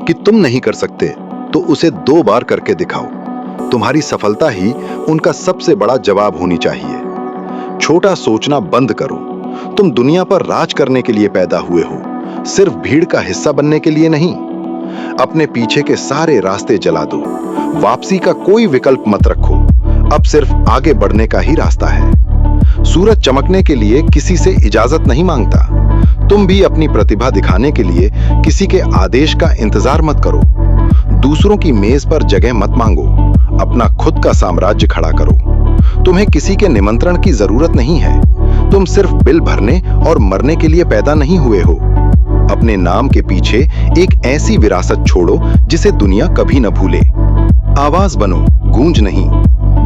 कि तुम नहीं कर सकते तो उसे 2 बार करके दिखाओ। तुम्हारी सफलता ही उनका सबसे बड़ा जवाब होनी चाहिए। छोटा सोचना बंद करो। तुम दुनिया पर राज करने के लिए पैदा हुए हो, सिर्फ भीड़ का हिस्सा बनने के लिए नहीं। अपने पीछे के सारे रास्ते जला दो। वापसी का कोई विकल्प मत रखो। अब सिर्फ आगे बढ़ने का ही रास्ता है। सूरज चमकने के लिए किसी से इजाजत नहीं मांगता। तुम भी अपनी प्रतिभा दिखाने के लिए किसी के आदेश का इंतजार मत करो। दूसरों की मेज पर जगह मत मांगो। अपना खुद का साम्राज्य खड़ा करो। तुम्हें किसी के निमंत्रण की जरूरत नहीं है। तुम सिर्फ बिल भरने और मरने के लिए पैदा नहीं हुए हो। अपने नाम के पीछे एक ऐसी विरासत छोड़ो जिसे दुनिया कभी न भूले। आवाज बनो, गूंज नहीं।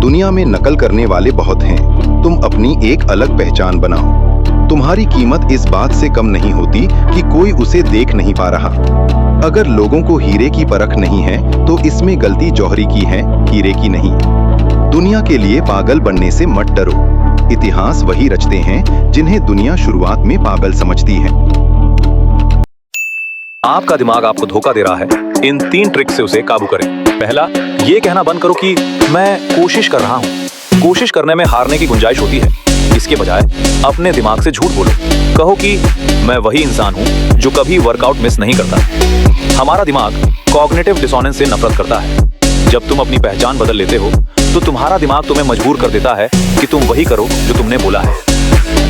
दुनिया में नकल करने वाले बहुत हैं। तुम अपनी एक अलग पहचान बनाओ। तुम्हारी कीमत इस बात से कम नहीं होती कि कोई उसे देख नहीं पा रहा। अगर लोगों को हीरे की परख नहीं है तो इसमें गलती जौहरी की है, हीरे की नहीं। दुनिया के लिए पागल बनने से मत डरो। इतिहास वही रचते हैं जिन्हें दुनिया शुरुआत में पागल समझती है। आपका दिमाग आपको धोखा दे रहा है। इन 3 ट्रिक से उसे काबू करें। पहला, ये कहना बंद करो कि मैं कोशिश कर रहा हूँ। कोशिश करने में हारने की गुंजाइश होती है। इसके बजाय अपने दिमाग से झूठ बोलो। कहो कि मैं वही इंसान हूँ जो कभी वर्कआउट मिस नहीं करता। हमारा दिमाग कॉग्निटिव डिसोनेंस से नफरत करता है। जब तुम अपनी पहचान बदल लेते हो तो तुम्हारा दिमाग तुम्हें मजबूर कर देता है कि तुम वही करो जो तुमने बोला है।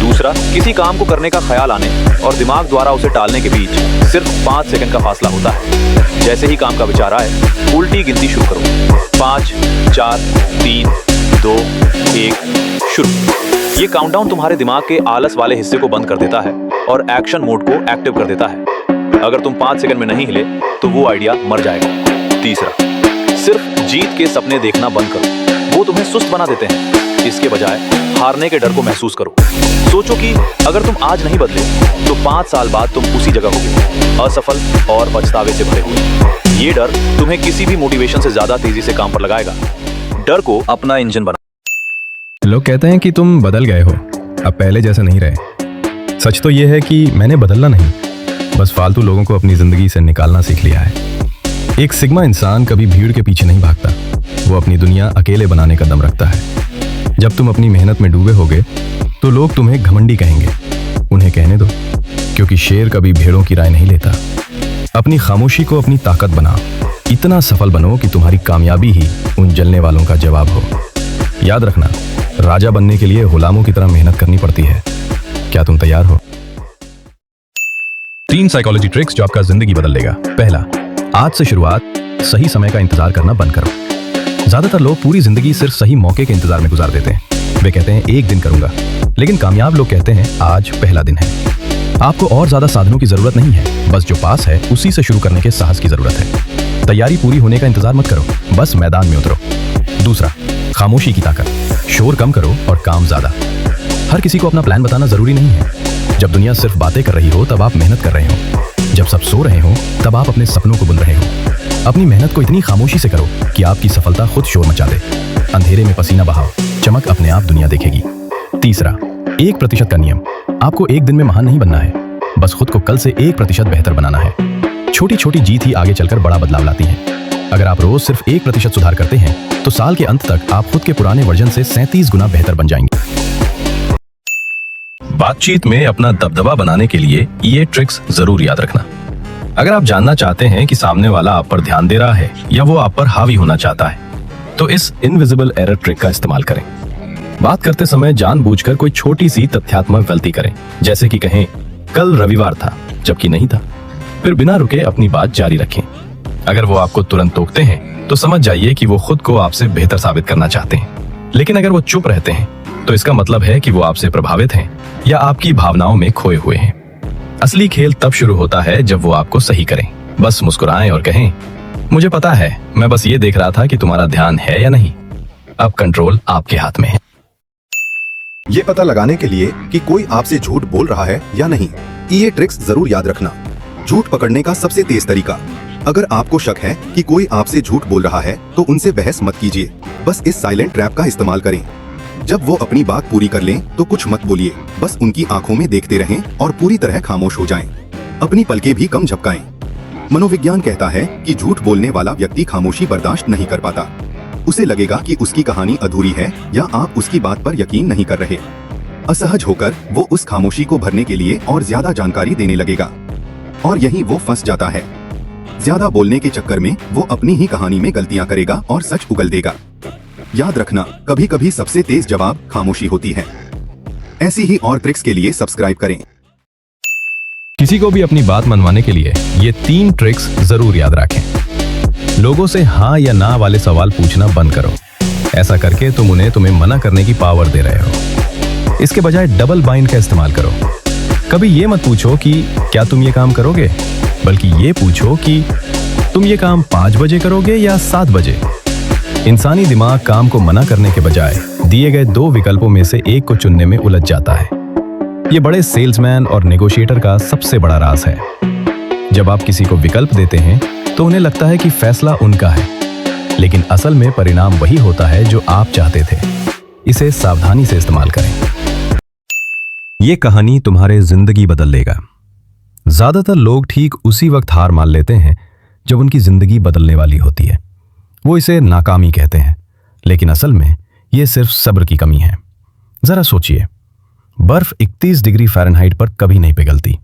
दूसरा, किसी काम को करने का ख्याल आने और दिमाग द्वारा उसे टालने के बीच सिर्फ 5 सेकंड का फासला होता है। जैसे ही काम का विचार आए, उल्टी गिनती शुरू करो। 5, 4, 3, 2, 1, शुरू। ये काउंटडाउन तुम्हारे दिमाग के आलस वाले हिस्से को बंद कर देता है और एक्शन मोड को एक्टिव कर देता है। अगर तुम 5 सेकंड में नहीं हिले तो वो आइडिया मर जाएगा। तीसरा, सिर्फ जीत के सपने देखना बंद करो। वो तुम्हें सुस्त बना देते हैं। इसके बजाय हारने के डर को महसूस करो। सोचो कि अगर तुम आज नहीं बदले तो 5 साल बाद तुम उसी जगह होगे, असफल और पछतावे से भरे हुए। ये डर तुम्हें किसी भी मोटिवेशन से ज्यादा तेजी से काम पर लगाएगा। डर को अपना इंजन बना। लोग कहते हैं कि तुम बदल गए हो, अब पहले जैसे नहीं रहे। सच तो यह है कि मैंने बदलना नहीं, बस फालतू लोगों को अपनी जिंदगी से निकालना सीख लिया है। एक सिग्मा इंसान कभी भीड़ के पीछे नहीं भागता। वो अपनी दुनिया अकेले बनाने का दम रखता है। जब तुम अपनी मेहनत में डूबे होगे तो लोग तुम्हें घमंडी कहेंगे। उन्हें कहने दो, क्योंकि शेर कभी भेड़ों की राय नहीं लेता। अपनी खामोशी को अपनी ताकत बनाओ। इतना सफल बनो कि तुम्हारी कामयाबी ही उन जलने वालों का जवाब हो। याद रखना, राजा बनने के लिए गुलामों की तरह मेहनत करनी पड़ती है। क्या तुम तैयार हो? 3 साइकोलॉजी ट्रिक्स जो आपका जिंदगी बदल देगा। पहला, आज से शुरुआत सही समय का इंतजार करना बंद करो। ज्यादातर लोग पूरी जिंदगी सिर्फ सही मौके के इंतजार में गुजार देते हैं। वे कहते हैं एक दिन करूंगा, लेकिन कामयाब लोग कहते हैं आज पहला दिन है। आपको और ज्यादा साधनों की जरूरत नहीं है, बस जो पास है उसी से शुरू करने के साहस की जरूरत है। तैयारी पूरी होने का इंतजार मत करो, बस मैदान में उतरो। दूसरा, खामोशी की ताकत। शोर कम करो और काम ज्यादा। हर किसी को अपना प्लान बताना जरूरी नहीं है। जब दुनिया सिर्फ बातें कर रही हो तब आप मेहनत कर रहे हो। जब सब सो रहे हो तब आप अपने सपनों को बुन रहे हो। अपनी मेहनत को इतनी खामोशी से करो कि आपकी सफलता खुद शोर मचा दे। अंधेरे में पसीना बहाओ, चमक अपने आप दुनिया देखेगी। तीसरा, 1% का नियम। आपको एक दिन में महान नहीं बनना है, बस खुद को कल से 1% बेहतर बनाना है। छोटी छोटी जीत ही आगे चलकर बड़ा बदलाव लाती है। अगर आप रोज सिर्फ 1% सुधार करते हैं तो साल के अंत तक आप खुद के पुराने वर्जन से 37 गुना बेहतर बन जाएंगे। बातचीत में अपना दबदबा बनाने के लिए ये ट्रिक्स जरूर याद रखना। अगर आप जानना चाहते हैं कि सामने वाला आप पर ध्यान दे रहा है या वो आप पर हावी होना चाहता है, तो इस इनविजिबल एरर ट्रिक का इस्तेमाल करें। बात करते समय जानबूझकर कोई छोटी सी तथ्यात्मक गलती करें, जैसे कि कहें कल रविवार था जबकि नहीं था। फिर बिना रुके अपनी बात जारी रखें। अगर वो आपको तुरंत टोकते हैं तो समझ जाइए कि वो खुद को आपसे बेहतर साबित करना चाहते हैं। लेकिन अगर वो चुप रहते हैं तो इसका मतलब है कि वो आपसे प्रभावित हैं या आपकी भावनाओं में खोए हुए हैं। असली खेल तब शुरू होता है जब वो आपको सही करें। बस मुस्कुराएं और कहें, मुझे पता है, मैं बस ये देख रहा था कि तुम्हारा ध्यान है या नहीं। अब कंट्रोल आपके हाथ में है। ये पता लगाने के लिए कि कोई आपसे झूठ बोल रहा है या नहीं, ये ट्रिक्स जरूर याद रखना। झूठ पकड़ने का सबसे तेज तरीका। अगर आपको शक है कि कोई आपसे झूठ बोल रहा है तो उनसे बहस मत कीजिए, बस इस साइलेंट ट्रैप का इस्तेमाल करें। जब वो अपनी बात पूरी कर लें तो कुछ मत बोलिए, बस उनकी आंखों में देखते रहें और पूरी तरह खामोश हो जाएं। अपनी पलकें भी कम झपकाएं। मनोविज्ञान कहता है कि झूठ बोलने वाला व्यक्ति खामोशी बर्दाश्त नहीं कर पाता। उसे लगेगा कि उसकी कहानी अधूरी है या आप उसकी बात पर यकीन नहीं कर रहे। असहज होकर वो उस खामोशी को भरने के लिए और ज्यादा जानकारी देने लगेगा, और यहीं वो फंस जाता है। ज्यादा बोलने के चक्कर में वो अपनी ही कहानी में गलतियां करेगा और सच उगल देगा। याद रखना, कभी कभी सबसे तेज जवाब खामोशी होती है। ऐसी ही और ट्रिक्स के लिए सब्सक्राइब करें। किसी को भी अपनी बात मनवाने के लिए ये 3 ट्रिक्स जरूर याद रखें। लोगों से हाँ या ना वाले सवाल पूछना बंद करो। ऐसा करके तुम उन्हें तुम्हें मना करने की पावर दे रहे हो। इसके बजाय डबल बाइंड का इस्तेमाल करो। कभी ये मत पूछो कि क्या तुम ये काम करोगे, बल्कि ये पूछो कि तुम ये काम 5 बजे करोगे या 7 बजे। इंसानी दिमाग काम को मना करने के बजाय दिए गए 2 विकल्पों में से एक को चुनने में उलझ जाता है। ये बड़े सेल्समैन और नेगोशिएटर का सबसे बड़ा राज है। जब आप किसी को विकल्प देते हैं तो उन्हें लगता है कि फैसला उनका है, लेकिन असल में परिणाम वही होता है जो आप चाहते थे। इसे सावधानी से इस्तेमाल करें। ये कहानी तुम्हारे जिंदगी बदल देगा। ज्यादातर लोग ठीक उसी वक्त हार मान लेते हैं जब उनकी जिंदगी बदलने वाली होती है। वो इसे नाकामी कहते हैं, लेकिन असल में यह सिर्फ सब्र की कमी है। जरा सोचिए, बर्फ 31 डिग्री फ़ारेनहाइट पर कभी नहीं पिघलती।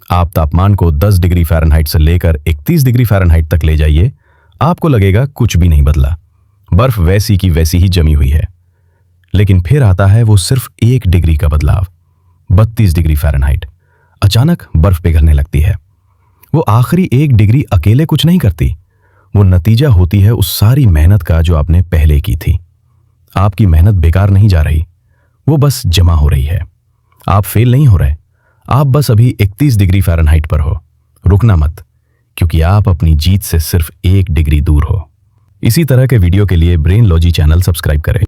आप तापमान को 10 डिग्री फ़ारेनहाइट से लेकर 31 डिग्री फ़ारेनहाइट तक ले जाइए, आपको लगेगा कुछ भी नहीं बदला। बर्फ वैसी की वैसी ही जमी हुई है। लेकिन फिर आता है वो सिर्फ 1 डिग्री का बदलाव, 32 डिग्री फ़ारेनहाइट। अचानक बर्फ पिघलने लगती है। वो आखिरी 1 डिग्री अकेले कुछ नहीं करती, वो नतीजा होती है उस सारी मेहनत का जो आपने पहले की थी। आपकी मेहनत बेकार नहीं जा रही, वो बस जमा हो रही है। आप फेल नहीं हो रहे, आप बस अभी 31 डिग्री फ़ारेनहाइट पर हो। रुकना मत, क्योंकि आप अपनी जीत से सिर्फ 1 डिग्री दूर हो। इसी तरह के वीडियो के लिए ब्रेन लॉजी चैनल सब्सक्राइब करें।